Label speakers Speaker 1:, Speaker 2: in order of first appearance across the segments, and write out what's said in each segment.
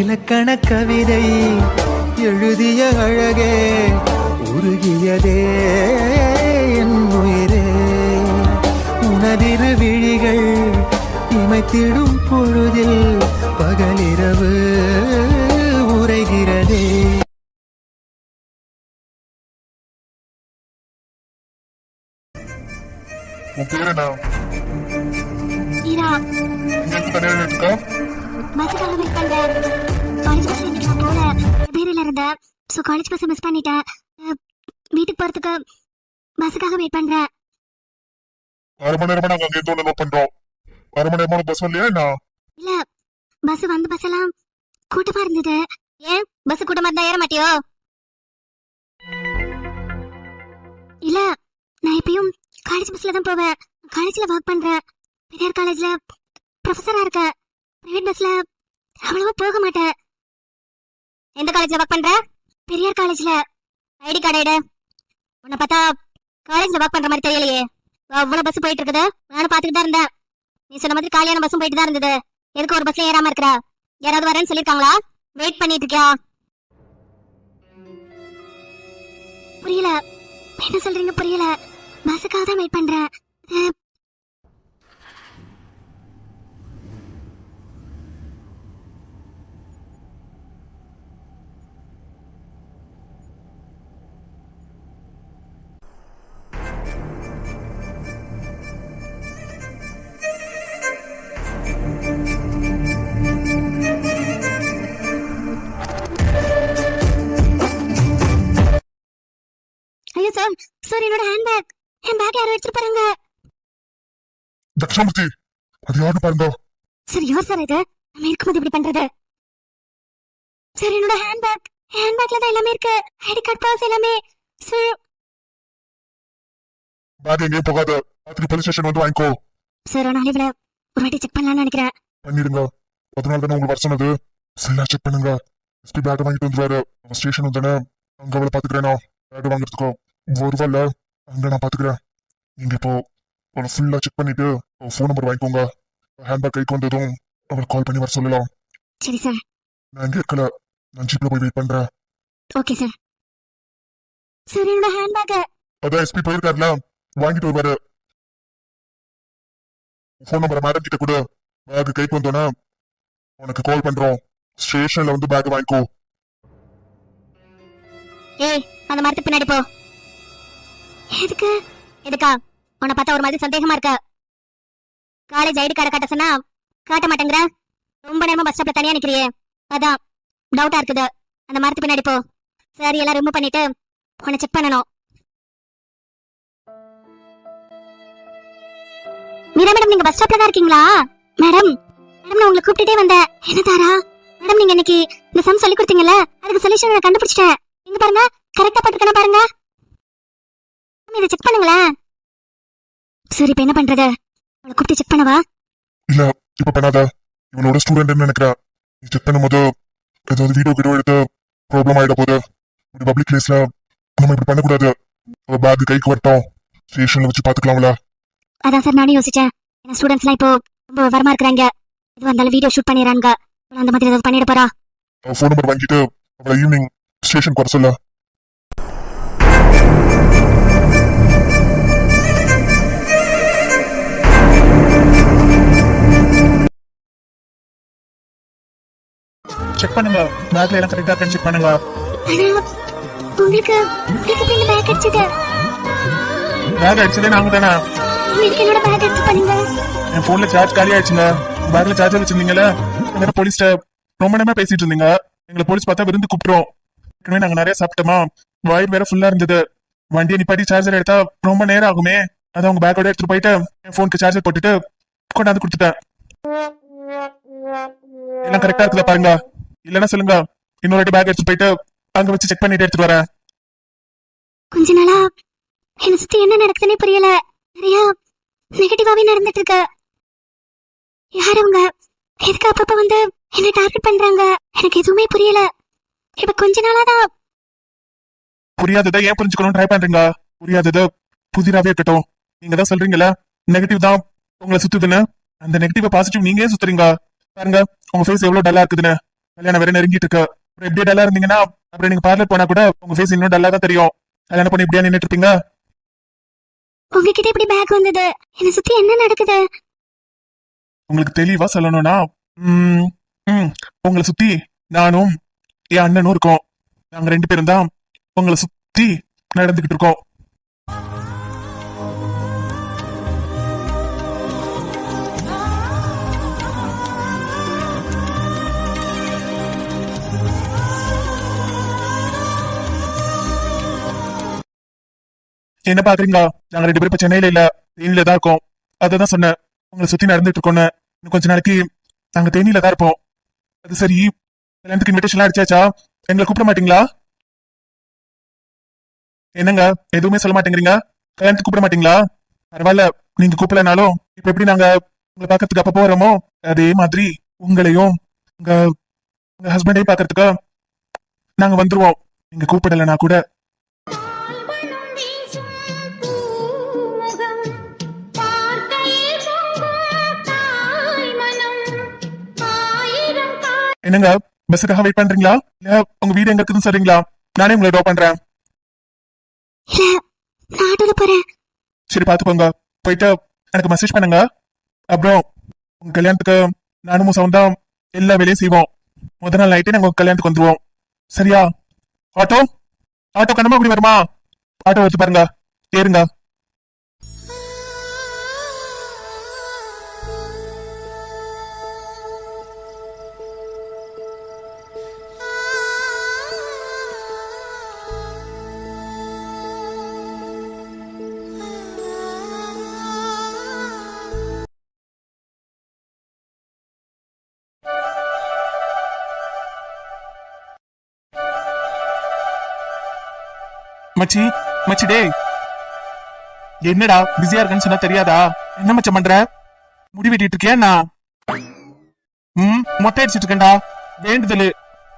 Speaker 1: இலக்கண கவிதை எழுதிய அழகே உருகியதே என் உயிரே. உனதிரு விழிகள் இமைத்திடும் பொழுதில் பகலிரவு உரைகிறதே.
Speaker 2: உன் பேர் என்ன?
Speaker 3: ஈரா.
Speaker 2: இங்க தனியா இருக்கா?
Speaker 3: பஸ்ஸுக்காக வெயிட் பண்றேன். காலேஜ் பஸ்ல இன்னைக்கு நான் போல பேரில இருந்தேன். ஸோ காலேஜ் பஸ் மிஸ் பண்ணிட்டேன். வீட்டுக்கு போறதுக்கு பஸ்ஸுக்காக வெயிட் பண்றேன்.
Speaker 2: 1/2 மணி நேரமா நாங்க அங்கே இருந்து நோட் பண்றோம். 1/2 மணி நேரமா பஸ் வரலையா என்ன?
Speaker 3: இல்ல, பஸ் வந்த பஸ் எல்லாம் கூட்டமா இருந்தது. ஏன் பஸ் கூட்டமா இருந்தா ஏற மாட்டியோ? இல்ல, நான் எப்பயும் காலேஜ் பஸ்ல தான் போவேன். காலேஜ்ல ஒர்க் பண்றேன். பெரியார் காலேஜ்ல ப்ரொஃபஸரா இருக்கேன். பிரைவேட் பஸ்ல அவ்வளவா போக மாட்டேன். எந்த காலேஜ்ல ஒர்க் பண்ற? பெரியார் காலேஜ்ல. ஐடி கார்டு எடு. உன்னை பார்த்தா காலேஜ்ல ஒர்க் பண்ற மாதிரி தெரியலையே. அவ்வளவு பஸ் போயிட்டு இருக்குது. நானும் பாத்துக்கிட்டு தான் இருந்தேன். நீ சொன்ன மாதிரி காலியான பஸ்ஸும் போயிட்டு தான் இருந்தது. எதுக்கு ஒரு பஸ்ல ஏறாம இருக்கிற? யாராவது வரேன்னு சொல்லிருக்காங்களா? வெயிட் பண்ணிட்டு இருக்கியா? புரியல, என்ன சொல்றீங்க? புரியல. பஸ்ஸுக்காக தான் வெயிட் பண்றேன். ஐயோ சார், சார் என்னோட ஹேண்ட்பேக். என் பேக் யாரோ எடுத்துட்டு போறாங்க.
Speaker 2: தக்ஷாமூர்த்தி, அது யாரு பாருங்க.
Speaker 3: சார் யார் சார் இது? நம்ம இருக்கும்போது இப்படி பண்றது? சார் என்னோட ஹேண்ட்பேக். ஹேண்ட்பேக்ல தான் எல்லாமே இருக்கு. ஐடி கார்டு, பாஸ் எல்லாமே. சார்
Speaker 2: பேக் எங்கேயும் போகாத. ராத்திரி போலீஸ் ஸ்டேஷன் வந்து வாங்கிக்கோ.
Speaker 3: சார் நான் இவள ஒரு வாட்டி செக் பண்ணலாம்னு நினைக்கிறேன்.
Speaker 2: பண்ணிடுங்க. அதனால தானே உங்களுக்கு வர சொன்னது. சரியா செக் பண்ணுங்க. எஸ்பி பேக் வாங்கிட்டு வந்துருவாரு. ஸ்டேஷன் வந்தானே அங்க அவளை பாத்துக்கிறேனா. பேக் வாங்குறதுக்கோ வருவாள்ல, அங்க நான் பாத்துக்கிறேன். நீங்க இப்போ அவளை ஃபுல்லா செக் பண்ணிட்டு ஃபோன் நம்பர் வாங்கிக்கோங்க. ஹேண்ட்பேக் கைக்கு வந்ததும் அவளை கால் பண்ணி வர சொல்லலாம்.
Speaker 3: சரி சார்.
Speaker 2: நான் இங்க இருக்கல, நான் ஜீப்ல போய் வெயிட் பண்றேன்.
Speaker 3: Okay sir. சார் என்னோட ஹேண்ட்பேக்.
Speaker 2: அதான் எஸ்பி போயிருக்காருல, வாங்கிட்டு வருவாரு. ஃபோன் நம்பரை மேடம் கிட்ட கூட. பேக் கைக்கு வந்தோன்னே உனக்கு கால் பண்றோம். ஸ்டேஷன்ல வந்து பேக் வாங்கிக்கோ.
Speaker 3: ஏய், அந்த மரத்துக்கு பின்னாடி போ. எதுக்கு? எதுக்கா? உன்னை பார்த்தா ஒரு மாதிரி சந்தேகமா இருக்க. காலேஜ் ஐடி கார்டை காட்ட சொன்னா காட்ட மாட்டேங்கிற. ரொம்ப நேரமா பஸ் ஸ்டாப்ல தனியா நிக்கிறியே, அதான் டவுட்டா இருக்குது. அந்த மரத்துக்கு பின்னாடி போ. சரி, எல்லாம் ரிமூவ் பண்ணிட்டு உன்னை செக் பண்ணணும். மீரா மேடம், நீங்க பஸ் ஸ்டாப்ல தான் இருக்கீங்களா? மேடம், மேடம் நான் உங்களை கூப்பிட்டுட்டே வந்தேன். என்ன தாரா மேடம், நீங்க இன்னைக்கு இந்த சம் சொல்லி கொடுத்தீங்கல்ல, அதுக்கு சொல்யூஷன் நான் கண்டுபிடிச்சிட்டேன். இங்க பாருங்க, கரெக்டா போட்டுருக்கேன் பாருங்க. இதை செக் பண்ணுங்களேன். சரி, இப்ப என்ன பண்றது? அவளை கூப்பிட்டு செக் பண்ணவா?
Speaker 2: இல்ல, இப்ப பண்ணாத. இவனோட ஸ்டூடெண்ட் நினைக்கிறேன். நீ செக் பண்ணும்போது ஏதாவது வீடியோ எடுத்து ப்ராப்ளம் ஆயிட போகுது. ஒரு பப்ளிக் பிளேஸ்ல நம்ம இப்படி பண்ணக்கூடாது. அவ பேக் கைக்கு வரட்டும், ஸ்டேஷன்ல வச்சு பாத்துக்கலாம்ல.
Speaker 3: அதான் சார் நானும் யோசிச்சேன். என் ஸ்டூடெண்ட்ஸ் எல்லாம் இப்போ ரொம்ப விவரமா இருக்கிறாங்க. இது வந்தாலும் வீடியோ ஷூட் பண்ணிடுறாங்க. அந்த மாதிரி ஏதாவது பண்ணிட போறா.
Speaker 2: ஃபோன் நம்பர் வாங்கிட்டு அவளை ஈவினிங் ஸ்டேஷனுக்கு வர சொல்ல.
Speaker 4: செக் பண்ணுங்க, பேக்ல எல்லாம் கரெக்டா இருக்கான்னு செக் பண்ணுங்க.
Speaker 3: உங்களுக்கு உங்களுக்கு இந்த பேக் அடிச்சது.
Speaker 4: பேக் அடிச்சதே நாங்க தானே.
Speaker 3: உங்களுக்கு என்னோட பேக் எடுத்து பண்ணுங்க.
Speaker 4: என் போன்ல சார்ஜ் காலி ஆயிடுச்சுங்க. பேக்ல சார்ஜர் வச்சிருந்தீங்கல்ல, நேரம் போலீஸ்ட ரொம்ப நேரமா பேசிட்டு இருந்தீங்க. எங்களை போலீஸ் பார்த்தா விருந்து கூப்பிட்டோம். ஏற்கனவே நாங்க நிறைய சாப்பிட்டோமா, வயிறு வேற ஃபுல்லா இருந்தது. வண்டியை நிப்பாட்டி சார்ஜர் எடுத்தா ரொம்ப நேரம் ஆகுமே. அதை அவங்க பேக்கோட எடுத்துட்டு போயிட்டு என் போனுக்கு சார்ஜர் போட்டுட்டு கொண்டாந்து கொடுத்துட்டேன். எல்லாம் கரெக்டா இருக்குல்ல பாருங்க. இல்லன்னா சொல்லுங்க, இன்னொரு வாட்டி பேக் எடுத்து போயிட்டு அங்க வச்சு செக் பண்ணிட்டு எடுத்துட்டு வரேன்.
Speaker 3: கொஞ்ச நாளா என்ன சுத்தி என்ன நடக்குதுன்னே புரியல. நிறைய நெகட்டிவாவே நடந்துட்டு இருக்கு. யார் அவங்க? எதுக்கு அப்பப்ப வந்து என்ன டார்கெட் பண்றாங்க? எனக்கு எதுவுமே புரியல. இப்ப கொஞ்ச நாளாதான்.
Speaker 4: புரியாததை ஏன் புரிஞ்சுக்கணும் ட்ரை பண்றீங்க? புரியாதது புதிராவே இருக்கட்டும். நீங்க தான் சொல்றீங்கல்ல, நெகட்டிவ் தான் உங்களை சுத்துதுன்னு. அந்த நெகட்டிவ் பாசிட்டிவ் நீங்க ஏன் சுத்துறீங்க? பாருங்க உங்க ஃபேஸ் எவ்வளவு டல்லா இருக்குதுன்னு. கல்யாணம் வேற நெருங்கிட்டு இருக்கு. அப்புறம் எப்படியே டல்லா இருந்தீங்கன்னா அப்புறம் நீங்க பார்லர் போனா கூட உங்க ஃபேஸ் இன்னும் டல்லா தான் தெரியும். கல்யாணம் பண்ணி இப்படியா நின்னுட்டு இருப்பீங்க?
Speaker 3: உங்ககிட்ட இப்படி பேக் வந்தது, என்ன சுத்தி என்ன நடக்குது?
Speaker 4: உங்களுக்கு தெளிவா சொல்லணும்னா ம், ம், உங்களை சுத்தி நானும் என் அண்ணனும் இருக்கோம். நாங்க 2 பேரும் தான் உங்களை சுத்தி நடந்துகிட்டு இருக்கோம். என்ன பாக்குறீங்களா? நாங்க 2 பேரும் இப்ப சென்னையில இல்ல, தேனியில தான் இருக்கோம். அததான் சொன்னேன், உங்களை சுத்தி நடந்துட்டு இருக்கோன்னு. இன்னும் கொஞ்ச நாளைக்கு நாங்க தேனியில தான் இருப்போம். அது சரி, கல்யாணத்துக்கு இன்விடேஷன் அடிச்சாச்சா? எங்களை கூப்பிட மாட்டீங்களா? என்னங்க எதுவுமே சொல்ல மாட்டேங்கிறீங்க? கல்யாணத்துக்கு கூப்பிட மாட்டீங்களா? பரவாயில்ல, நீங்க கூப்பிடலனாலும் இப்ப எப்படி நாங்க உங்களை பாக்கிறதுக்கு அப்ப போறோமோ அதே மாதிரி உங்களையும் உங்க உங்க ஹஸ்பண்டையும் பாக்கிறதுக்கு நாங்க வந்துருவோம். நீங்க கூப்பிடலனா கூட. என்னங்க பஸ்ஸுக்காக வெயிட் பண்றீங்களா? இல்ல உங்க வீடு எங்க இருக்குதுன்னு சொல்றீங்களா? நானே உங்களை ட்ராப் பண்றேன்.
Speaker 3: இல்ல, நான் ஆட்டோல போறேன்.
Speaker 4: சரி பாத்துக்கோங்க, போயிட்டு எனக்கு மெசேஜ் பண்ணுங்க. அப்புறம் உங்க கல்யாணத்துக்கு நானும் சவுண்டா எல்லா வேலையும் செய்வோம். முதல் நாள் நைட்டே நாங்க உங்க கல்யாணத்துக்கு வந்துருவோம். சரியா? ஆட்டோ ஆட்டோ கண்ணமா இப்படி வருமா? ஆட்டோ எடுத்து பாருங்க, ஏறுங்க. மச்சி மச்சி டேய், என்னடா பிஸியா இருக்கேன்னு சொன்னா தெரியாதா? என்ன மச்சம் பண்ற? முடி வெட்டிட்டு இருக்கியா நான்? மொட்டை அடிச்சிட்டு இருக்கேன்டா. வேண்டுதல்,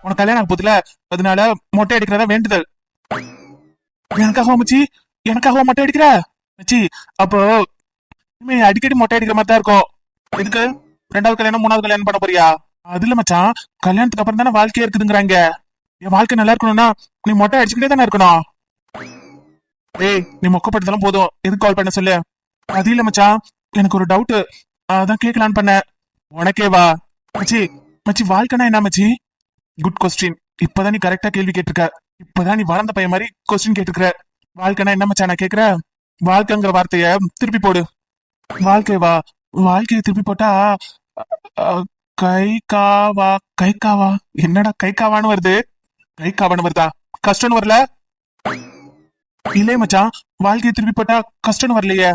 Speaker 4: உனக்கு கல்யாணம் ஆக போதுல, அதனால மொட்டை அடிக்கிறதா வேண்டுதல். எனக்காக மச்சி, எனக்காக மொட்டை அடிக்கிற மச்சி? அப்போ இனிமே அடிக்கடி மொட்டை அடிக்கிற மாதிரி தான் இருக்கும். எதுக்கு? 2வது கல்யாணம் 3வது கல்யாணம் பண்ண போறியா? அதுல மச்சான், கல்யாணத்துக்கு அப்புறம் தானே வாழ்க்கையே இருக்குதுங்கிறாங்க. என் வாழ்க்கை நல்லா இருக்கணும்னா நீ மொட்டை அடிச்சுக்கிட்டே தானே இருக்கணும். ஏய், நீ மொக்கப்பட்டதெல்லாம் போதும், எதுக்கு கால் பண்ண சொல்லு. அது இல்ல மச்சான், எனக்கு ஒரு டவுட், அதான் கேட்கலான்னு பண்ண. உனக்கே வா மச்சி. மச்சி வாழ்க்கைனா என்ன மச்சி? Good question. இப்பதான் நீ கரெக்டா கேள்வி கேட்டிருக்க. இப்பதான் நீ வளர்ந்த பையன் மாதிரி கொஸ்டின் கேட்டுக்கிற. வாழ்க்கைனா என்ன மச்சான் நான் கேக்குற? வாழ்க்கைங்கிற வார்த்தைய திருப்பி போடு. வாழ்க்கை வா, வாழ்க்கையை திருப்பி போட்டா கை காவா. கை காவா? என்னடா கை காவான்னு வருது? கை காவான்னு வருதா? கஷ்டம்னு வரல? இல்லையே மச்சான், வாழ்க்கையை திருப்பி போட்டா கஷ்டம்னு வரலையே.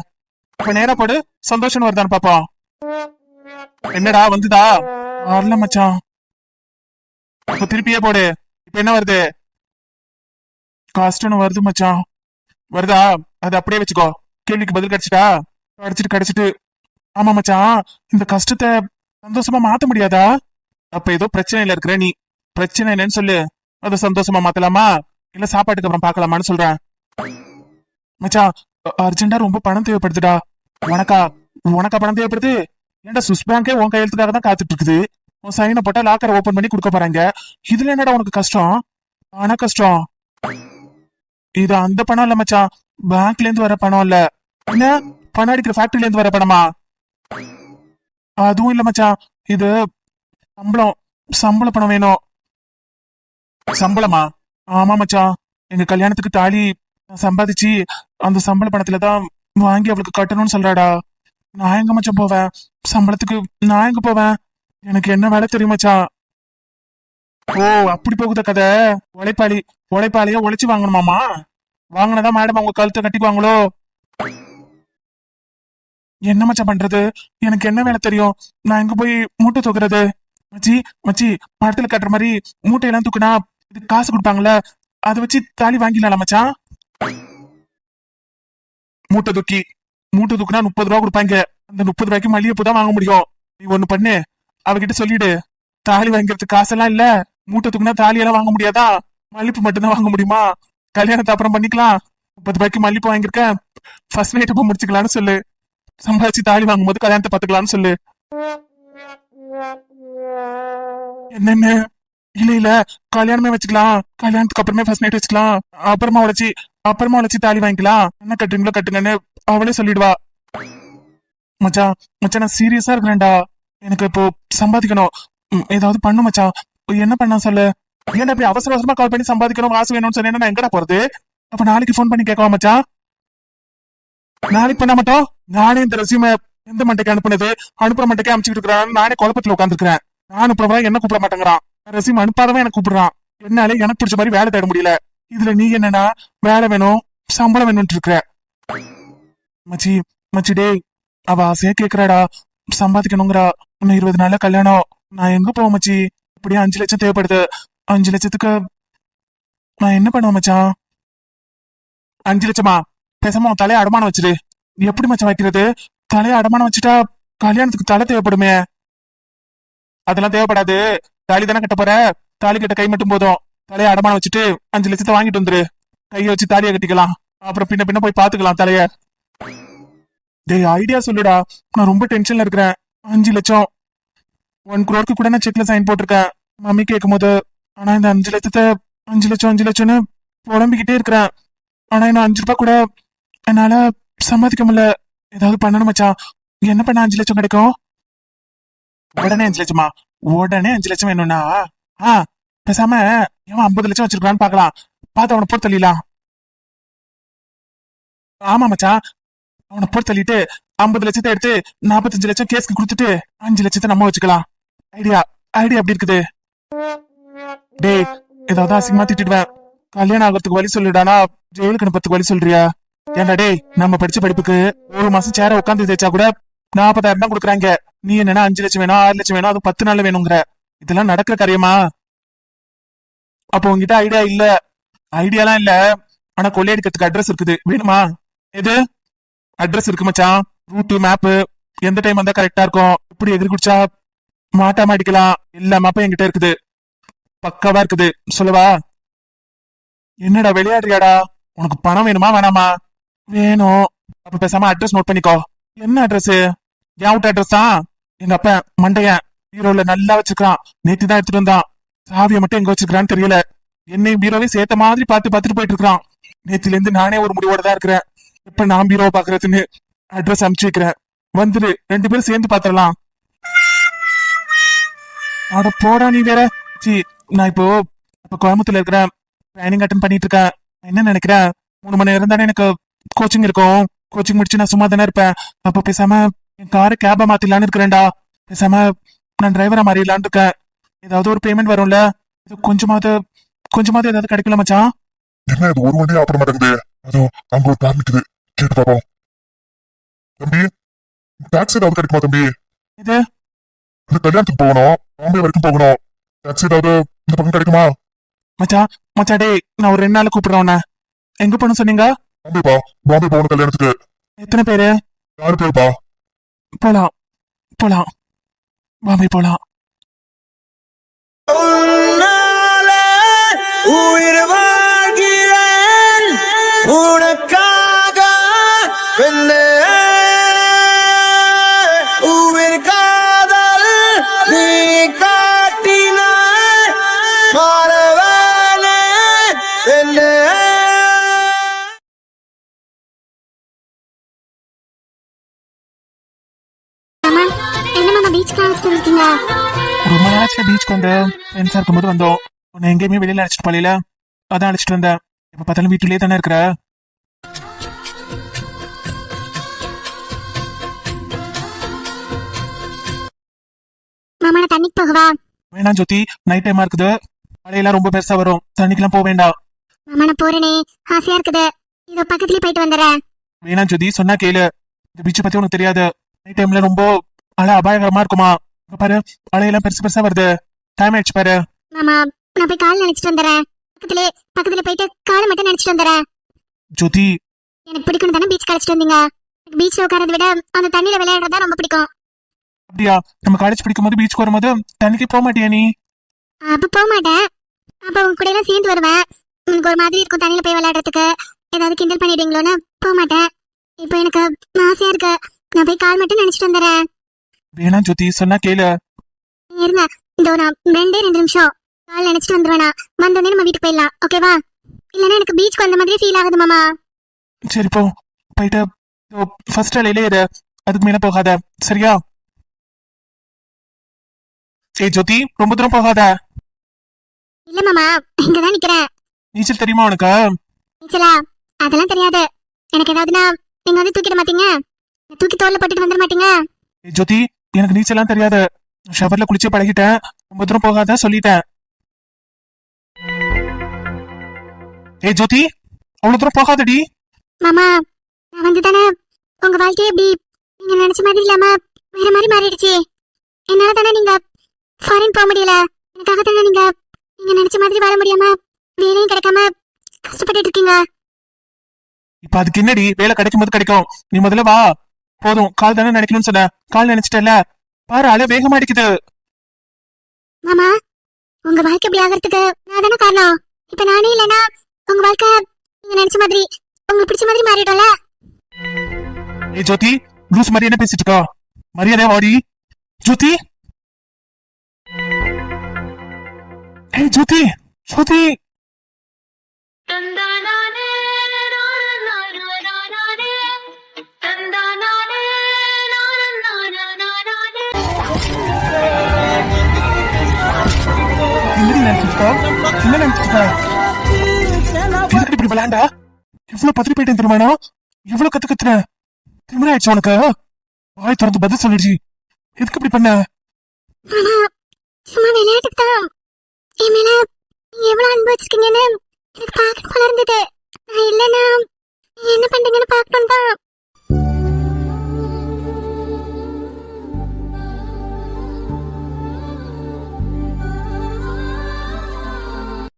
Speaker 4: இப்ப நேரா போடு, சந்தோஷம் வருதான்னு பாப்போம். என்னடா வந்துதா? வரல மச்சான். இப்ப திருப்பியே போடு. இப்ப என்ன வருது? கஷ்டம்னு வருது மச்சான். வருதா? அது அப்படியே வச்சுக்கோ. கேள்விக்கு பதில் கிடைச்சிட்டா? கிடைச்சிட்டு. ஆமா மச்சான், இந்த கஷ்டத்தை சந்தோஷமா மாத்த முடியாதா? அப்ப ஏதோ பிரச்சனையில இருக்கிற நீ. பிரச்சனை என்னன்னு சொல்லு, அதை சந்தோஷமா மாத்தலாமா இல்ல சாப்பாட்டுக்கு அப்புறம் பாக்கலாமான்னு சொல்றேன். மச்சான், அர்ஜென்டா ரொம்ப பணம் தேவைப்படுதுடா. உனக்கா? உனக்கா பணம் தேவைப்படுது? ஏன்டா சுவிஸ் பேங்கே உன் கையெழுத்துக்காக தான் காத்துட்டு இருக்குது. உன் சைனை போட்டா லாக்கரை ஓபன் பண்ணி கொடுக்க போறாங்க. இதுல என்னடா உனக்கு கஷ்டம்? பண கஷ்டம். இது அந்த பணம் இல்ல மச்சான், பேங்க்ல இருந்து வர பணம் இல்ல. என்ன, பணம் அடிக்கிற ஃபேக்டரியில இருந்து வர பணமா? அதுவும் இல்ல மச்சான், இது சம்பளம். சம்பள பணம் வேணும். சம்பளமா? ஆமா மச்சான், எங்க கல்யாணத்துக்கு தாலி சம்பாதிச்சு அந்த சம்பள பணத்துலதான் வாங்கி அவளுக்கு கட்டணும்னு சொல்றாடா. நான் எங்க மச்சான் போவேன் சம்பளத்துக்கு? நான் எங்க போவேன்? எனக்கு என்ன வேலை தெரியும் மச்சான்? ஓ, அப்படி போகுத கதை. உழைப்பாளிய உழைச்சு வாங்கணுமாமா? வாங்கினதா மேடம் அவங்க கழுத்தை கட்டிக்குவாங்களோ? என்ன மச்சான் பண்றது? எனக்கு என்ன வேலை தெரியும்? நான் எங்க போய் மூட்டை தூக்குறது? மச்சி மச்சி, படத்துல கட்டுற மாதிரி மூட்டையெல்லாம் தூக்குனா இதுக்கு காசு கொடுப்பாங்கல்ல, அதை வச்சு தாலி வாங்கிடலாம் மச்சான். மூட்டை தூக்குனா 30 ரூபா கொடுப்பாங்க. அந்த 30 ரூபாய்க்கு மல்லிகைப்பூ தான் வாங்க முடியும். நீ ஒண்ணு பண்ணு, அவகிட்ட சொல்லிடு, தாலி வாங்கிறதுக்கு காசெல்லாம் இல்ல, மூட்டை தூக்குனா தாலியெல்லாம் வாங்க முடியாதா, மல்லிப்பூ மட்டும்தான் வாங்க முடியுமா, கல்யாணத்தை அப்புறம் பண்ணிக்கலாம், 30 ரூபாய்க்கு மல்லிப்பூ வாங்கியிருக்க, ஃபர்ஸ்ட் நைட் போய் முடிச்சுக்கலான்னு சொல்லு, சம்பாதிச்சு தாலி வாங்கும் போது கல்யாணத்தை பாத்துக்கலாம்னு சொல்லு. என்னென்ன இல்ல கல்யாணமே வச்சுக்கலாம், கல்யாணத்துக்கு அப்புறமே ஃபர்ஸ்ட் நைட் வச்சுக்கலாம், அப்புறமா உழைச்சி தாலி வாங்கிக்கலாம், என்ன கட்டுறீங்களோ கட்டுங்கன்னு அவளே சொல்லிடுவா. மச்சான் மச்சான் நான் சீரியஸா இருக்கிறேன்டா. எனக்கு இப்போ சம்பாதிக்கணும். ஏதாவது பண்ணு மச்சான். என்ன பண்ணா சொல்லு. ஏன்டா இப்படி அவசர அவசரமா கால் பண்ணி சம்பாதிக்கணும் காசு வேணும்னு சொன்னேன்னா நான் எங்கடா போறது? அப்ப நாளைக்கு ஃபோன் பண்ணி கேட்கவா மச்சான்? நாளைக்கு பண்ண மாட்டோம். நானே இந்த ரெஸ்யூமை எந்த மண்டைக்கு அனுப்புற மண்டைக்கு அனுப்பிச்சுட்டு இருக்கிறான். நானே குழப்பத்துல உட்காந்துருக்கிறேன். நான் அனுப்புறவன் என்ன கூப்பிட மாட்டேங்கிறான். ரெஸ்யூம் அனுப்பாதவன் எனக்கு கூப்பிடுறான். என்னால எனக்கு பிடிச்ச மாதிரி வேலை தேட முடியல. இதுல நீ என்னன்னா வேலை வேணும் சம்பளம் வேணும்னு இருக்கிற. மச்சி மச்சி டேய், அவ ஆசையா கேக்குறாடா, சம்பாதிக்கணுங்கிறா. இன்னும் 20 நாள்ல கல்யாணம். நான் எங்க போவேன் மச்சி? இப்படியே 5 லட்சம் தேவைப்படுது. 5 லட்சத்துக்கு நான் என்ன பண்ணுவேன் மச்சான்? 5 லட்சமா? பேசாம உன் தலையை அடமானம் வச்சிரு. எப்படி மச்சான் வைக்கிறது? தலையை அடமானம் வச்சுட்டா கல்யாணத்துக்கு தலை தேவைப்படுமே. அதெல்லாம் தேவைப்படாது. தாலி தானே கட்ட போற, தாலி கட்ட கை மட்டும் போதும். தலையை அடமானம் வச்சுட்டு 5 லட்சத்தை வாங்கிட்டு வந்துரு. கையை வச்சு தாலியை கட்டிக்கலாம். அப்புறம் பின்ன போய் பாத்துக்கலாம் தலைய. டேய் ஐடியா சொல்லுடா, நான் ரொம்ப டென்ஷன்ல இருக்கிறேன். 5 லட்சம் 1 crore கூட நான் செக்ல சைன் போட்டிருக்கேன் மம்மி கேட்கும் போது. ஆனா இந்த 5 லட்சத்தை 5 லட்சம்னு புலம்பிக்கிட்டே இருக்கிறேன். ஆனா இன்னும் 5 ரூபாய் கூட என்னால சம்பாதிக்க முடியல. ஏதாவது பண்ணணும் மச்சான். என்ன பண்ண 5 லட்சம் கிடைக்கும்? உடனே 5 லட்சமா? உடனே 5 லட்சம் வேணும்னா பேசாம ஏன் 50 லட்சம் வச்சிருக்கான்னு பாக்கலாம். பார்த்து அவனை போட்டு தள்ளிடலாம். ஆமா மச்சான், அவனை போட்டு தள்ளிட்டு 50 லட்சத்தை எடுத்து 45 லட்சம் கேஸ்க்கு கொடுத்துட்டு 5 லட்சத்தை நம்ம வச்சுக்கலாம். ஐடியா எப்படி இருக்குது? டேய் ஏதாவது அசிங்கமா திட்டுடுவேன். கல்யாணம் ஆகிறதுக்கு வழி சொல்லிடானா ஜெயிலுக்கு அனுப்பறதுக்கு வழி சொல்றியா? ஏன்டா டேய், நம்ம படிச்ச படிப்புக்கு 1 மாசம் சேர உட்காந்து தேய்ச்சா கூட 40,000 தான் கொடுக்குறாங்க. நீ என்னன்னா 5 லட்சம் வேணும் 6 லட்சம் வேணும், அது 10 நாள்ல வேணுங்கிற. இதெல்லாம் நடக்கிற காரியமா? அப்போ உங்ககிட்ட ஐடியா இல்ல? ஐடியாலாம் இல்ல, ஆனா கொள்ளையடிக்கிறதுக்கு அட்ரஸ் இருக்குது. வேணுமா? எது அட்ரஸ் இருக்கு மச்சான். ரூட்டு மேப்பு எந்த டைம் வந்தா கரெக்டா இருக்கும், இப்படி எதிரி குடிச்சா மாட்டாம அடிக்கலாம். எல்லா மேப்பும் என்கிட்ட இருக்குது, பக்காவா இருக்குது. சொல்லவா? என்னடா விளையாடுறியாடா? உனக்கு பணம் வேணுமா வேணாமா? வேணும். அப்ப பேசாம அட்ரஸ் நோட் பண்ணிக்கோ. என்ன அட்ரஸ்? என் வீட்டு அட்ரஸ் தான். எங்க அப்பா மண்டையன் பீரோல நல்லா வச்சிருக்கான். நேத்து தான் எடுத்துட்டு வந்தான். சாவியை மட்டும் எங்க வச்சிருக்கான்னு தெரியல. என்னையும் பீரோவே சேர்த்த மாதிரி பார்த்துட்டு போயிட்டு இருக்கான். நேத்துல இருந்து நானே ஒரு முடிவோட தான் இருக்கிறேன். இப்ப நான் பீரோவை பாக்குறதுன்னு அட்ரஸ் அனுப்பிச்சு வைக்கிறேன். வந்துரு, 2 பேரும் சேர்ந்து பாத்திரலாம். அட போடா நீ வேற. நான் இப்போ கோயம்புத்தூர்ல இருக்கிறேன். ட்ரைனிங் அட்டன் பண்ணிட்டு இருக்கேன். என்ன நினைக்கிறேன், 3 மணி நேரம் தானே எனக்கு கோச்சிங் இருக்கும். கோச்சிங் முடிச்சு நான் சும்மா தானே இருப்பேன். அப்போ பேசாம என் காரை கேபா மாத்திடலான்னு இருக்கிறேன்டா. பேசாம நான் டிரைவரா மாறிடலான்னு இருக்கேன். ஏதாவது ஒரு பேமெண்ட் வரும்ல, இது கொஞ்சமாவது ஏதாவது கிடைக்கல மச்சான்?
Speaker 2: என்ன இது ஒரு வண்டியா ஆப்பட மாட்டேங்குது? அதோ அங்க ஒரு கார் நிக்குது, கேட்டு பாப்போம். தம்பி, டாக்ஸி ஏதாவது கிடைக்குமா தம்பி?
Speaker 4: இது
Speaker 2: இந்த கல்யாணத்துக்கு போகணும், பாம்பே வரைக்கும் போகணும். டாக்ஸி ஏதாவது இந்த பக்கம் கிடைக்குமா?
Speaker 4: மச்சா டேய், நான் ஒரு 2 நாள் கூப்பிடுறேன் உன்னை. எங்க போகணும் சொன்னீங்க?
Speaker 2: பாம்பேப்பா, பாம்பே போகணும் கல்யாணத்துக்கு.
Speaker 4: எத்தனை பேரு?
Speaker 2: 6 பேருப்பா.
Speaker 4: போலாம் பாம்பே போலாம்.
Speaker 1: உயிர் வாழ்கிறேன் உனக்காக பெண்ணே, உயிர் காதல் நீ காட்டினாய் மாறவானே பெண்ணே.
Speaker 3: என்ன மாமா பீச்சுக்கு அழைச்சிட்டு இருக்கீங்க?
Speaker 4: ரொம்ப நாளாச்சுல பீச் கொண்டு ஃப்ரெண்ட்ஸா இருக்கும்போது வந்தோம். உன்னை எங்கேயுமே வெளியில அழைச்சிட்டு போல, அதான் அழைச்சிட்டு வந்தேன். இப்ப பார்த்தாலும் வீட்டுலயே தானே இருக்கிற.
Speaker 3: மாமா நான் தண்ணிக்கு போகவா?
Speaker 4: வேணாம் ஜோதி, நைட் டைமா இருக்குது. மழையெல்லாம் ரொம்ப பெருசா வரும், தண்ணிக்கெல்லாம் போக வேண்டாம்.
Speaker 3: மாமா நான் போறேனே, ஆசையா இருக்குது. இதோ பக்கத்துலயே போயிட்டு வந்துடுறேன்.
Speaker 4: வேணாம் ஜோதி, சொன்னா கேளு. இந்த பீச்சை பத்தி உனக்கு தெரியாது. நைட் டைம்ல ரொம்ப அலை அபாயகரமா இருக்குமா. இப்ப பாரு, அலையெல்லாம் பெருசா வருது. டைம் ஆயிடுச்சு பாரு.
Speaker 3: மாமா நான் போய் கால் நினைச்சிட்டு வந்துடுறேன். பக்கத்துல போயிட்டு காலை மட்டும் நினைச்சிட்டு வந்துடுறேன்.
Speaker 4: ஜோதி,
Speaker 3: எனக்கு பிடிக்கும் தானே பீச் அழைச்சிட்டு வந்தீங்க. பீச்ல உட்காரதை விட அந்த தண்ணியில விளையாடுறதா ரொம்ப பிடிக்கும்.
Speaker 4: அப்படியா? நம்ம காலேஜ் படிக்கும் போது பீச்சுக்கு வரும்போது தண்ணிக்கு போக மாட்டியா நீ?
Speaker 3: அப்ப போக மாட்டேன். அப்ப உங்க கூட எல்லாம் சேர்ந்து வருவேன். உங்களுக்கு ஒரு மாதிரி இருக்கும் தண்ணியில போய் விளையாடுறதுக்கு. ஏதாவது கிண்டல் பண்ணிடுவீங்களோன்னு போக மாட்டேன். இப்போ எனக்கு ஆசையா இருக்கு. நான் போய் கால் மட்டும் நினைச்சிட்டு வந்துடுறேன்.
Speaker 4: வேணாம் ஜோதி, சொன்னா கேளு.
Speaker 3: இருங்க, இதோ நான் 2 நிமிஷம் கால் நினைச்சிட்டு வந்துருவேனா, வந்தோடனே நம்ம வீட்டுக்கு போயிடலாம், ஓகேவா? இல்லைன்னா எனக்கு பீச்சுக்கு வந்த மாதிரி ஃபீல் ஆகுது மாமா.
Speaker 4: சரி போ, போயிட்டு ஃபர்ஸ்ட் அலையிலே இரு, அதுக்கு மேல போகாத, சரியா? ஏய் ஜோதி, ரொம்ப தூரம் போகாத.
Speaker 3: இல்ல மாமா, இங்கதான் நிக்கிறேன்.
Speaker 4: நீச்சல் தெரியுமா உனக்கு?
Speaker 3: நீச்சலா? அதெல்லாம் தெரியாது. எனக்கு ஏதாவதுனா நீங்க வந்து தூக்கிட மாட்டீங்க? தூக்கி தோல்ல போட்டுட்டு வந்துட மாட்டீங்க?
Speaker 4: ஏய் ஜோதி, எனக்கு நீச்சல்லாம் தெரியாது. ஷவர்ல குளிச்சு பழகிட்டேன். ரொம்ப தூரம் போகாத சொல்லிட்டேன். ஏய் ஜோதி, அவ்வளவு தூரம் போகாதடி.
Speaker 3: மாமா, நான் வந்து தானே உங்க வாழ்க்கையை எப்படி நீங்க நினைச்ச மாதிரி இல்லாம வேற மாதிரி மாறிடுச்சு. என்னால தானே நீங்க ஃபாரின் போக முடியல. எனக்காக தானே நீங்க நீங்க நினைச்ச மாதிரி வாழ முடியாம வேலையும் கிடைக்காம கஷ்டப்பட்டு இருக்கீங்க.
Speaker 4: இப்ப அதுக்கு என்னடி, வேலை கிடைக்கும் போது கிடைக்கும். நீ முதல்ல வா. போதும், கால் தானே நினைக்கணும்னு சொன்ன, கால் நினைச்சிட்டல. பாரு, அலை வேகமா அடிக்குது.
Speaker 3: மாமா, உங்க வாழ்க்கை இப்படி ஆகிறதுக்கு நான் தானே காரணம். இப்ப நானே இல்லைன்னா உங்க வாழ்க்கை நீங்க நினைச்ச மாதிரி உங்களுக்கு பிடிச்ச மாதிரி மாறிடும்ல.
Speaker 4: ஏய் ஜோதி, லூஸ் மாதிரி என்ன பேசிட்டு இருக்கா? மரியாதை வாடி ஜோதி. ஏய் ஜோதி, ஜோதி. என்னடி நினைச்சிருக்கா? என்ன நினைச்சிருக்கா? எதுக்கு இப்படி விளையாண்டா? எவ்வளவு பத்திரி போயிட்டேன் தெரியுமாண்ணா? எவ்வளவு கத்துன? திருமணம் ஆயிடுச்சு உனக்கு? வாய் திறந்து பதில் சொல்லிடுச்சு. எதுக்கு இப்படி பண்ண?
Speaker 3: மாமா, சும்மா விளையாட்டுக்கு தான். என் மேல நீங்க எவ்வளவு அன்பு வச்சிருக்கீங்கன்னு எனக்கு பார்க்க போல இருந்தது. நான் இல்லைன்னா நீங்க என்ன பண்றீங்கன்னு பார்க்கணும் தான்.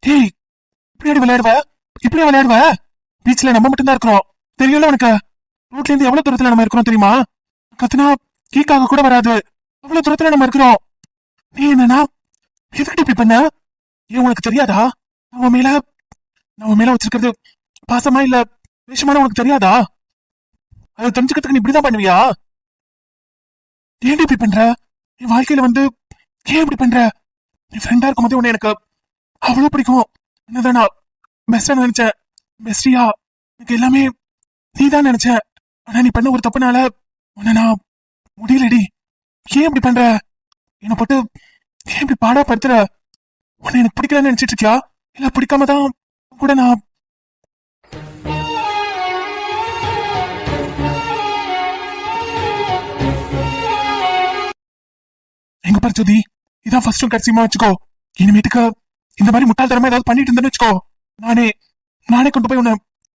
Speaker 4: டேய், இப்படியாடி விளையாடுவ? இப்படியே விளையாடுவ? பீச்ல நம்ம மட்டும் தான் இருக்கிறோம், தெரியல உனக்கு? ரோட்ல இருந்து எவ்வளவு தூரத்துல நம்ம இருக்கிறோம் தெரியுமா? கத்துனா கீக்காக கூட வராது, அவ்வளவு தூரத்துல நம்ம இருக்கிறோம். நீ என்னன்னா எதுக்கு இப்படி பண்ண? ஏன் உனக்கு தெரியாதா? அவன் மேல வச்சிருக்கிறது பாசமா இல்ல வேஷமான உனக்கு தெரியாதா? அதை தெரிஞ்சுக்கிறதுக்கு நீ இப்படிதான் பண்ணுவியா? ஏன் இப்படி பண்ற? என் வாழ்க்கையில வந்து ஏன் இப்படி பண்ற? நீ ஃப்ரெண்டா இருக்கும் போதே உன்னை எனக்கு அவ்வளவு பிடிக்கும். என்னதான் நான் பெஸ்டா நினைச்சேன், பெஸ்டியா எனக்கு எல்லாமே நீதான் நினைச்சேன். ஆனா நீ பண்ண ஒரு தப்புனால உன்னை நான் முடியலடி. ஏன் இப்படி பண்ற? என்னை போட்டு ஏன் இப்படி பாடா படுத்துற? உன்னை எனக்கு பிடிக்கலன்னு நினைச்சிட்டு இருக்கியா? இல்ல பிடிக்காம தான் கூட நான் எங்க பாரு ஜோதி, இதான் ஃபர்ஸ்டும் கடைசியுமா வச்சுக்கோ. இனிமேட்டுக்கு இந்த மாதிரி முட்டாள்தனமா ஏதாவது பண்ணிட்டு இருந்தேன்னு வச்சுக்கோ, நானே கொண்டு போய் உன்னை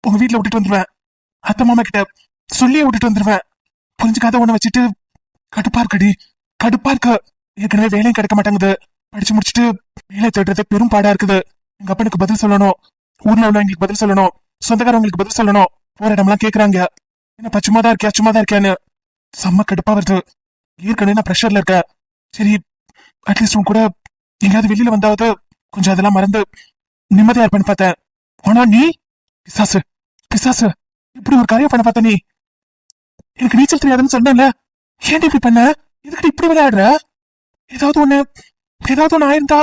Speaker 4: உங்க வீட்டுல விட்டுட்டு வந்துருவேன். அத்தை மாமா கிட்ட சொல்லியே விட்டுட்டு வந்துருவேன். புரிஞ்சுக்காத உன்னை வச்சுட்டு கடுப்பா இருக்கடி, கடுப்பா இருக்க. ஏற்கனவே வேலையும் கிடைக்க மாட்டேங்குது. படிச்சு முடிச்சுட்டு வேலை தேடுறது பெரும் பாடா இருக்குது. எங்க அப்பனுக்கு பதில் சொல்லணும், ஊர்ல உள்ளவங்களுக்கு பதில் சொல்லணும், சொந்தக்காரவங்களுக்கு பதில் சொல்லணும். போற இடம்லாம் கேக்குறாங்க, என்ன சும்மாதான் இருக்கியான்னு. செம்ம கடுப்பா வருது. ஏற்கனவே நான் ப்ரெஷர்ல இருக்கேன். சரி, அட்லீஸ்ட் உன் கூட எங்கேயாவது வெளியில வந்தாவது கொஞ்சம் அதெல்லாம் மறந்து நிம்மதியா இருப்பேன்னு பார்த்தேன். ஆனா நீ பிசாசு இப்படி ஒரு காரியம் பண்ண பார்த்த நீ. எனக்கு நீச்சல் தெரியாதுன்னு சொன்னேன்ல, ஏன் இப்படி பண்ண? எதுக்கு இப்படி விளையாடுற? ஏதாவது ஒண்ணு ஆயிருந்தா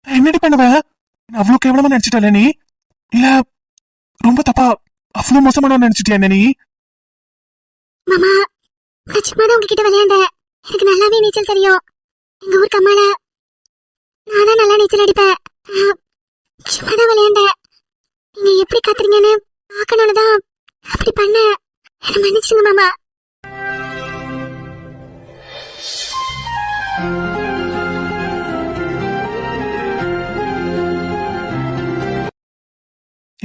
Speaker 4: நான் என்னடி பண்ணுவேன்? அவ்வளவு கேவலமா நினைச்சிட்டல நீ? இல்ல ரொம்ப தப்பா அவ்வளவு மோசமான நினைச்சிட்டியா என்ன நீ?
Speaker 3: மாமா, நான் சும்மா தான் உங்ககிட்ட விளையாண்டேன். எனக்கு நல்லாவே நீச்சல் தெரியும். எங்க ஊர் கம்மால நான் தான் நல்லா நீச்சல் அடிப்பேன். சும்மா தான் விளையாண்டேன். நீங்க எப்படி கத்துறீங்கன்னு பார்க்கணும்னு தான் அப்படி பண்ண. என்ன மன்னிச்சுங்க மாமா.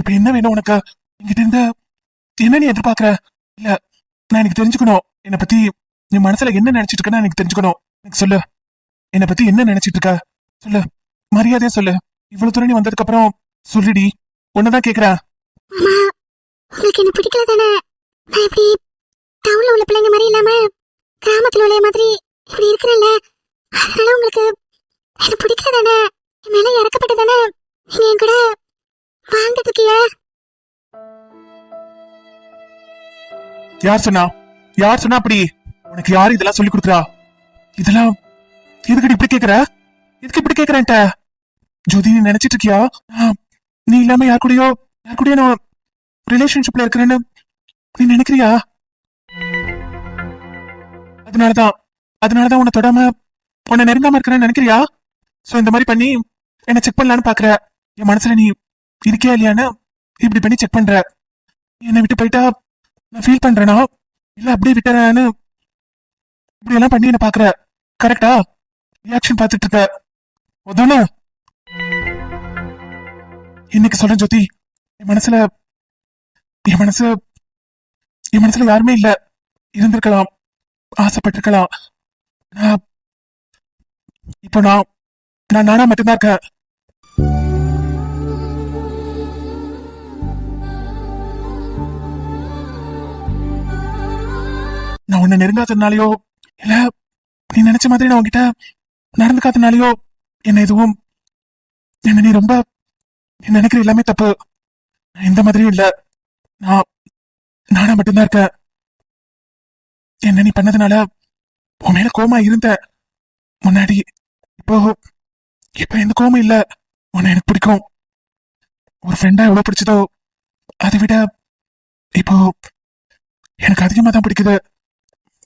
Speaker 4: இப்ப என்ன வேணும் உனக்கு என்கிட்ட இருந்து? என்ன நீ எதிர்பார்க்கற? இல்ல, நான் எனக்கு தெரிஞ்சுக்கணும். என்னை பத்தி நீ மனசுல என்ன நினைச்சிட்டு இருக்கன்னு எனக்கு தெரிஞ்சுக்கணும். எனக்கு சொல்லு, என்னை பத்தி என்ன நினைச்சிட்டு இருக்க? சொல்லு, மரியாதையா சொல்லு. இவ்வளவு தூரம் நீ வந்ததுக்கு அப்புறம் சொல்லுடி, ஒன்னதான் கேக்குறேன்.
Speaker 3: மாமா, உங்களுக்கு என்ன பிடிக்கல தானே? நான் இப்படி டவுன்ல உள்ள பிள்ளைங்க மாதிரி இல்லாம கிராமத்துல உள்ள மாதிரி இப்படி இருக்கிறேன்ல, அதனால உங்களுக்கு என்ன பிடிக்கல தானே? என் மேல இறக்கப்பட்டு தானே நீங்க என் கூட வாழ்ந்துட்டு இருக்கீங்க?
Speaker 4: யார் சொன்னா அப்படி? உனக்கு யாரு இதெல்லாம் சொல்லி கொடுக்குறா? இதெல்லாம் எதுக்கு இப்படி கேக்குற? எதுக்கு இப்படி கேக்குறேன்ட்ட? ஜோதி நீ நினைச்சிட்டு இருக்கியா நீ இல்லாம யார் கூடயோ நான் ரிலேஷன்ஷிப்ல இருக்கிறேன்னு நீ நினைக்கிறியா? அதனாலதான் உன்னை தொடாம உன்னை நெருங்காம இருக்கிறேன்னு நினைக்கிறியா? சோ இந்த மாதிரி பண்ணி என்ன செக் பண்ணலான்னு பாக்குற. என் மனசுல நீ இருக்கியா இல்லையான்னு இப்படி பண்ணி செக் பண்ற. என்னை விட்டு போயிட்டா நான் ஃபீல் பண்றேனா இல்ல அப்படியே விட்டுறேன்னு இப்படி எல்லாம் பண்ணி என்ன பாக்குற. கரெக்டா? ரியாக்ஷன் பார்த்துட்டு இருக்க அதானே? இன்னைக்கு சொல்றேன் ஜோதி, என் மனசுல யாருமே இல்ல. இருந்திருக்கலாம், ஆசைப்பட்டிருக்கலாம். இப்போ நான் நானா மட்டும்தான் இருக்கேன். நான் உன்னை நெருங்காததுனாலயோ இல்ல நீ நினைச்ச மாதிரி நான் உன்கிட்ட நடந்துக்காதனாலயோ என்ன நீ ரொம்ப நீ நினைக்கிற எல்லாமே தப்பு. நான் எந்த மாதிரியும் இல்ல. நானா மட்டும்தான் இருக்கேன். என்ன நீ பண்ணதுனால உன் மேல கோமா இருந்த முன்னாடி. இப்போ எந்த கோவமும் இல்ல. உன்னை எனக்கு பிடிக்கும். ஒரு ஃப்ரெண்டா எவ்வளவு பிடிச்சதோ அதை விட இப்போ எனக்கு அதிகமா தான் பிடிக்குது.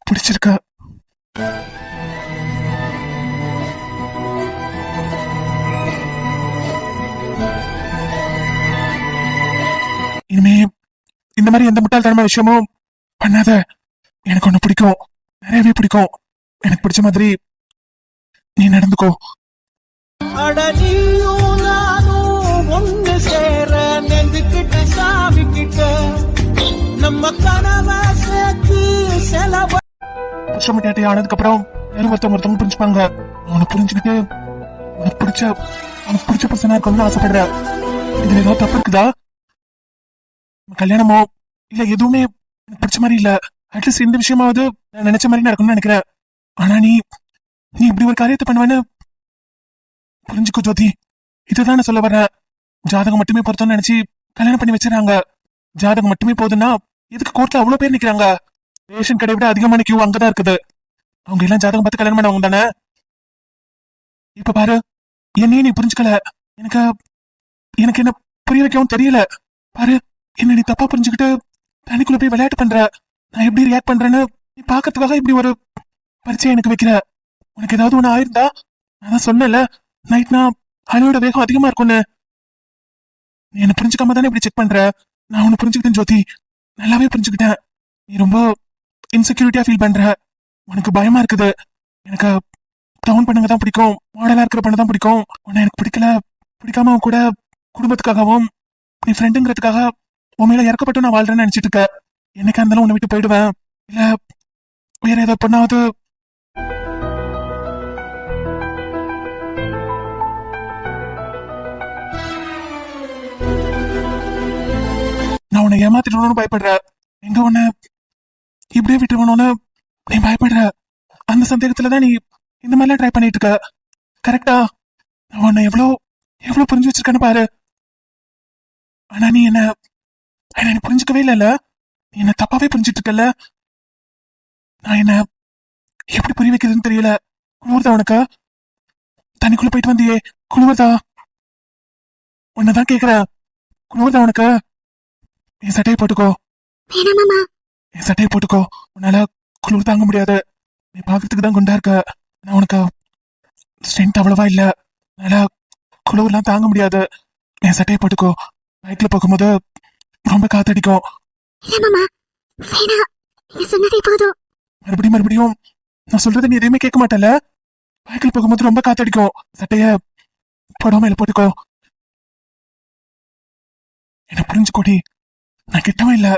Speaker 4: பிடிச்சிருக்க. இனிமே இந்த மாதிரி எந்த முட்டாள்தனமான விஷயமும் பண்ணாத. எனக்கு ஒண்ணு பிடிக்கும், நிறையவே பிடிக்கும். எனக்கு பிடிச்ச மாதிரி நீ நடந்துக்கோ.
Speaker 1: அட நீயும் நானும் ஒண்ணு சேர நெஞ்சுக்கிட்ட சாமி கிட்ட நம்ம கனவை சேர்த்து செலவு
Speaker 4: புருஷன் கேட்டே ஆனதுக்கு அப்புறம் யாரும் ஒருத்தவங்க புரிஞ்சுப்பாங்க. உனக்கு புரிஞ்சுக்கிட்டு உனக்கு பிடிச்ச பர்சனா இருக்கணும்னு ஆசைப்படுற. இதுல ஏதாவது தப்பு இருக்குதா? கல்யாணமோ இல்ல எதுவுமே எனக்கு பிடிச்ச மாதிரி இல்ல. அட்லீஸ்ட் இந்த விஷயமாவது நான் நினைச்ச மாதிரி நடக்கணும்னு நினைக்கிறேன். ஆனா நீ இப்படி ஒரு காரியத்தை பண்ணுவேன்னு புரிஞ்சுக்கோ ஜோதி. இதுதான் நான் சொல்ல வர்றேன். ஜாதகம் மட்டுமே பொறுத்தோன்னு நினைச்சு கல்யாணம் பண்ணி வச்சிடறாங்க. ஜாதகம் மட்டுமே போதுன்னா எதுக்கு கோர்ட்ல அவ்வளவு பேர் நிக்கிறாங்க? ரேஷன் கடை விட அதிகமான கியூ அங்கதான் இருக்குது. அவங்க எல்லாம் ஜாதகம் பார்த்து கல்யாணம் பண்ணவங்க தானே. இப்ப பாரு, என்னையே நீ புரிஞ்சுக்கல. எனக்கு என்ன புரிய வைக்கவும் தெரியல. பாரு, என்ன நீ தப்பா புரிஞ்சுக்கிட்டு தனிக்குள்ள போய் விளையாட்டு பண்ற. நான் எப்படி ரியாக்ட் பண்றேன்னு நீ பாக்கிறதுக்காக இப்படி ஒரு பரிச்சை எனக்கு வைக்கிற. உனக்கு ஏதாவது ஒண்ணு ஆயிருந்தா நான் தான் சொன்னல, நைட்னா அலையோட வேகம் அதிகமா இருக்கும்னு. நீ என்ன புரிஞ்சுக்காம தானே இப்படி செக் பண்ற. நான் உன்னை புரிஞ்சுக்கிட்டேன் ஜோதி, நல்லாவே புரிஞ்சுக்கிட்டேன். நீ ரொம்ப இன்செக்யூரிட்டியா ஃபீல் பண்ற. உனக்கு பயமா இருக்குது. எனக்கு டவுன் பண்ணுங்க தான் பிடிக்கும், மாடலா இருக்கிற பண்ண தான் பிடிக்கும். உன்னை எனக்கு பிடிக்காம கூட குடும்பத்துக்காகவும் நீ ஃப்ரெண்டுங்கிறதுக்காக உன் மேல இறக்கப்பட்டு நான் வாழ்றேன்னு நினைச்சிட்டு இருக்க. என்னைக்கா இருந்தாலும் உன்னை விட்டு போயிடுவேன். இல்ல வேற ஏதோ பண்ணாவது நான் உன்னை ஏமாத்திடணும்னு பயப்படுற. எங்க உன்னை இப்படியே விட்டுருவணும்னு நீ பயப்படுற. அந்த சந்தேகத்துலதான் நீ இந்த மாதிரிலாம் ட்ரை பண்ணிட்டு இருக்க. கரெக்டா? நான் உன்னை எவ்வளவு புரிஞ்சு வச்சிருக்கேன்னு பாரு. ஆனா நீ என்ன புரிஞ்சுக்கவே இல்ல. நீ என்ன தப்பாவே புரிஞ்சிட்டு இருக்கல. நான் என்ன எப்படி புரிய வைக்கிறதுன்னு தெரியல. குளிர்தா உனக்கு? தண்ணிக்குள்ள போயிட்டு வந்தியே, குளிர்தா? உன்னதான் கேக்குற, குளிர்தா உனக்கு? என் சட்டையை போட்டுக்கோ. என் சட்டையை போட்டுக்கோ. உன்னால குளிர் தாங்க முடியாது. நீ பாக்குறதுக்கு தான் குண்டா இருக்க. நான் உனக்கு ஸ்ட்ரென்த் அவ்வளவா இல்ல. அதனால குளிர்லாம் தாங்க முடியாது. என் சட்டையை போட்டுக்கோ. பைக்ல போகும்போது ரொம்ப காத்தடிக்கும். மறுபடியும் நான் சொல்றது நீ எதையுமே கேட்க மாட்டல. பைக்ல போகும்போது ரொம்ப காத்தடிக்கும். சட்டைய போடாம போட்டுக்கோ. என்ன புரிஞ்சுக்கோடி. நான் கிட்டவும் இல்ல.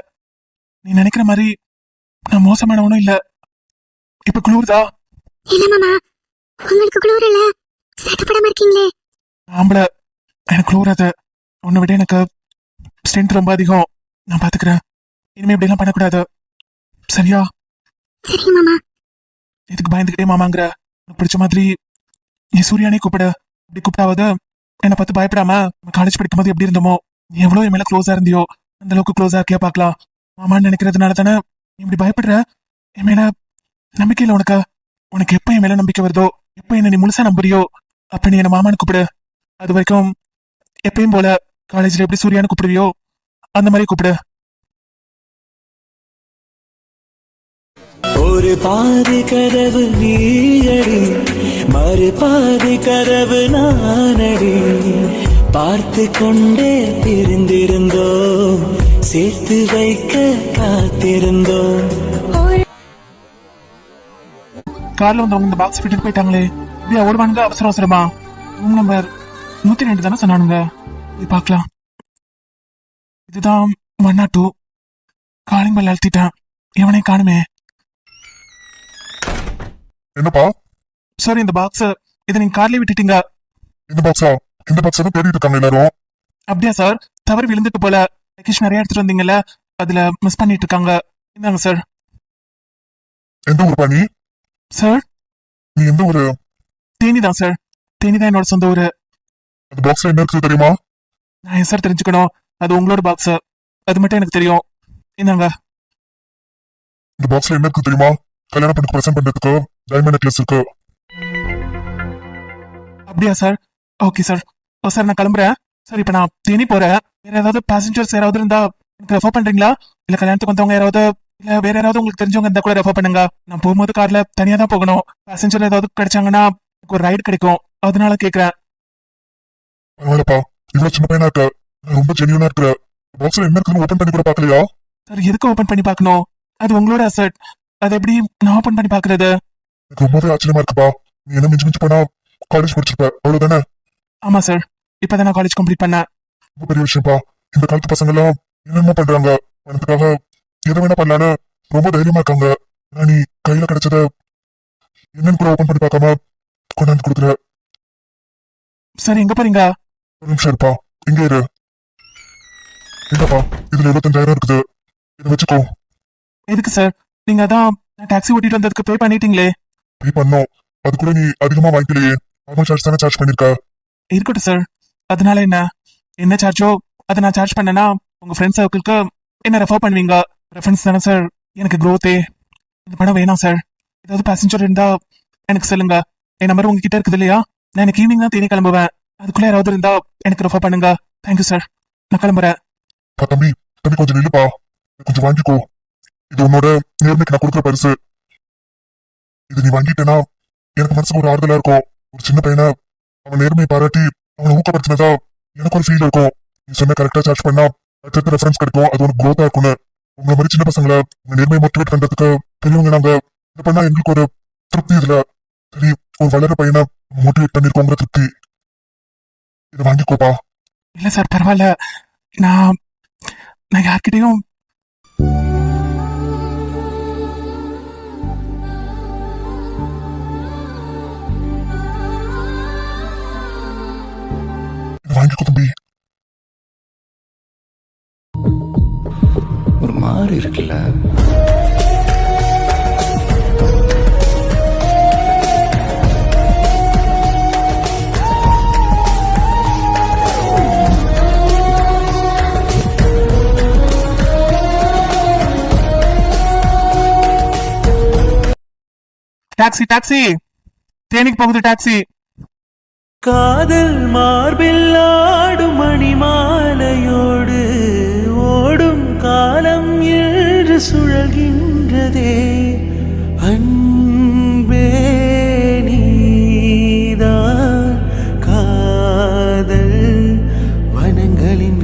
Speaker 4: நீ நினைக்கிற மாதிரி நான் மோசமானவனும் இல்ல. இப்ப குளிர்தா? ஆம்பளை எனக்கு குளிராது. உன்னை விட எனக்கு ஸ்ட்ரென்த் ரொம்ப அதிகம். நான் பாத்துக்கிறேன். இனிமே இப்படி எல்லாம் பண்ணக்கூடாது. சரியா? இதுக்கு பயந்துகிட்டே மாமாங்கிற. பிடிச்ச மாதிரி நீ சூர்யானே கூப்பிட. இப்படி கூப்பிட்டாவது என்னை பார்த்து பயப்படாம காலேஜ் படிக்கும் போது எப்படி இருந்தோமோ, நீ எவ்வளவு என் மேல க்ளோஸா இருந்தியோ அந்த அளவுக்கு க்ளோஸா இருக்கியா பாக்கலாம். மாமான்னு நினைக்கிறதுனால தானே நீ இப்படி பயப்படுற. என் மேல நம்பிக்கை இல்ல உனக்கு. உனக்கு எப்ப என் மேல நம்பிக்கை வருதோ, எப்ப என்ன நீ முழுசா நம்புறியோ அப்ப நீ என்ன மாமான்னு கூப்பிடு. அது வரைக்கும் எப்பயும் போல காலேஜ்ல எப்படி சூர்யான்னு கூப்பிடுவியோ அந்த மாதிரி கூப்பிடு.
Speaker 1: ஒரு பாதி கதவு நீயடி, மறு பாதி கதவு நானடி. பார்த்து கொண்டே பிரிந்திருந்தோம், சேர்த்து வைக்க காத்திருந்தோம்.
Speaker 4: கார்ல வந்தவங்க இந்த பாக்ஸ் விட்டுட்டு போயிட்டாங்களே, இப்படியா ஓடுவானுங்க அவசரம் அவசரமா? ரூம் நம்பர் 102 தானே சொன்னானுங்க, போய் பார்க்கலாம். இதுதான் 102. காலிங் பெல் அழுத்திட்டேன், எவனையும் காணுமே.
Speaker 2: என்னப்பா
Speaker 4: சார் இந்த பாக்ஸ் இதை நீங்க கார்லயே விட்டுட்டீங்க.
Speaker 2: இந்த பாக்ஸா? இந்த பாக்ஸ் தான் தேடிட்டு இருக்காங்க எல்லாரும்.
Speaker 4: அப்படியா சார்? தவறு விழுந்துட்டு போல. லக்கேஷ் நிறைய எடுத்துட்டு வந்தீங்கல்ல, அதுல மிஸ் பண்ணிட்டு இருக்காங்க. இந்தாங்க சார்.
Speaker 2: எந்த ஊருப்பா நீ?
Speaker 4: சார்
Speaker 2: நீ எந்த ஊரு?
Speaker 4: தேனி தான் சார். தேனி தான் என்னோட சொந்த ஊரு.
Speaker 2: அந்த பாக்ஸ்ல என்ன இருக்குது தெரியுமா?
Speaker 4: நான் ஏன் சார் தெரிஞ்சுக்கணும்? அது உங்களோட பாக்ஸ், அது மட்டும் எனக்கு தெரியும். இந்தாங்க.
Speaker 2: இந்த பாக்ஸ்ல என்ன இருக்குது தெரியுமா? கல்யாணம் பண்ணி பிரசன்ட் பண்றதுக்கு டைமண்ட் நெக்லஸ் இருக்கு.
Speaker 4: அப்படியா sir? Okay sir. Oh sir நான் கிளம்புறேன் சார். இப்ப நான் தேனி போறேன். வேற ஏதாவது பேசஞ்சர்ஸ் யாராவது இருந்தா எனக்கு ரெஃபர் பண்றீங்களா? இல்ல கல்யாணத்துக்கு வந்தவங்க யாராவது, இல்ல வேற யாராவது உங்களுக்கு தெரிஞ்சவங்க இருந்தா கூட ரெஃபர் பண்ணுங்க. நான் போகும்போது கார்ல தனியா தான் போகணும். பேசஞ்சர் ஏதாவது கிடைச்சாங்கன்னா எனக்கு ஒரு ரைடு கிடைக்கும், அதனால கேக்குறேன்.
Speaker 2: பரவாயில்லப்பா, இவ்வளவு சின்ன பையனா இருக்க, நான் ரொம்ப ஜெனியூனா இருக்கிற. பாக்ஸ்ல என்ன இருக்குன்னு ஓபன் பண்ணி கூட பாக்கலையா?
Speaker 4: சார் எதுக்கு ஓபன் பண்ணி பார்க்கணும்? அது உங்களோட அசெட், அதை எப்படி நான் ஓபன் பண்ணி பாக்குறது?
Speaker 2: எனக்கு ரொம்பவே ஆச்சரியமா இருக்குப்பா. நீ என்ன மிஞ்சி மிஞ்சி போனா காலேஜ் படிச்சிருப்ப, அவ்வளவுதானே?
Speaker 4: ஆமா சார், இப்பதான் நான் காலேஜ் கம்ப்ளீட் பண்ணேன்.
Speaker 2: ரொம்ப பெரிய விஷயம்ப்பா. இந்த காலத்து பசங்க எல்லாம் என்னென்ன பண்றாங்க, பணத்துக்காக எதை வேணா பண்ணலான்னு ரொம்ப தைரியமா இருக்காங்க. ஆனா நீ கையில கிடைச்சத என்னன்னு கூட ஓபன் பண்ணி பார்க்காம கொண்டாந்து கொடுக்குற.
Speaker 4: சார் எங்க போறீங்க?
Speaker 2: ஒரு நிமிஷம் இருப்பா, இங்க இரு. இல்லப்பா, இதுல 75,000 இருக்குது, இதை வச்சுக்கோ.
Speaker 4: எதுக்கு சார்? நீங்க அதான் நான் டாக்ஸி ஓட்டிட்டு வந்ததுக்கு பே பண்ணிட்டீங்களே.
Speaker 2: பே பண்ணோம், அது கூட நீ அதிகமா வாங்கிக்கலையே. நார்மல் சார்ஜ் தானே சார்ஜ் பண்ணிருக்க.
Speaker 4: இருக்கட்டும் சார், அதனால என்ன சார்ஜோ அதை நான் சார்ஜ் பண்ணனா உங்க ஃப்ரெண்ட்ஸ் சர்க்கிள்க்கு என்ன ரெஃபர் பண்ணுவீங்க. ரெஃபரன்ஸ் தானே சார் எனக்கு க்ரோத்தே. இந்த பணம் வேணாம் சார். ஏதாவது பேசஞ்சர் இருந்தா எனக்கு சொல்லுங்க. என் நம்பர் உங்ககிட்ட இருக்குது இல்லையா? நான் எனக்கு ஈவினிங் தான் தேனி கிளம்புவேன். அதுக்குள்ள யாராவது இருந்தா எனக்கு ரெஃபர் பண்ணுங்க. தேங்க்யூ சார், நான் கிளம்புறேன்.
Speaker 2: தம்பி தம்பி கொஞ்சம் நில்லுப்பா, கொஞ்சம் வாங்கிக்கோ. இது உன்னோட நேர்மைக்கு நான் கொடுக்குற பரிசு. இது நீ வாங்கிட்டேன்னா எனக்கு மனசுக்கு ஒரு ஆறுதலா இருக்கும். ஒரு சின்ன பையனை அவன் நேர்மையை பாராட்டி அவனை ஊக்கப்படுத்தினதா எனக்கு ஒரு ஃபீல் இருக்கும். நீ சொன்ன கரெக்டா சார்ஜ் பண்ணா அடுத்த ரெஃபரன்ஸ் கிடைக்கும், அது உனக்கு க்ரோத்தா இருக்கும்னு. உங்களை மாதிரி சின்ன பசங்களை உங்க நேர்மையை மோட்டிவேட் பண்றதுக்கு பெரியவங்க நாங்க இது பண்ணா எங்களுக்கு ஒரு திருப்தி. இதுல சரி, ஒரு வளர பையனை மோட்டிவேட் பண்ணிருக்கோங்கிற திருப்தி. இதை வாங்கிக்கோப்பா.
Speaker 4: இல்ல சார் பரவாயில்ல, நான் யார்கிட்டயும்
Speaker 2: இதை வாங்கிக்கோ தம்பி.
Speaker 5: ஒரு மாதிரி இருக்குல்ல?
Speaker 4: டாக்ஸி டாக்ஸி, தேனிக்கு போகுது டாக்ஸி.
Speaker 1: காதல் மார்பில் ஆடும் மணிமாலையோடு ஓடும் காலம் என்று சுழல்கின்றதே.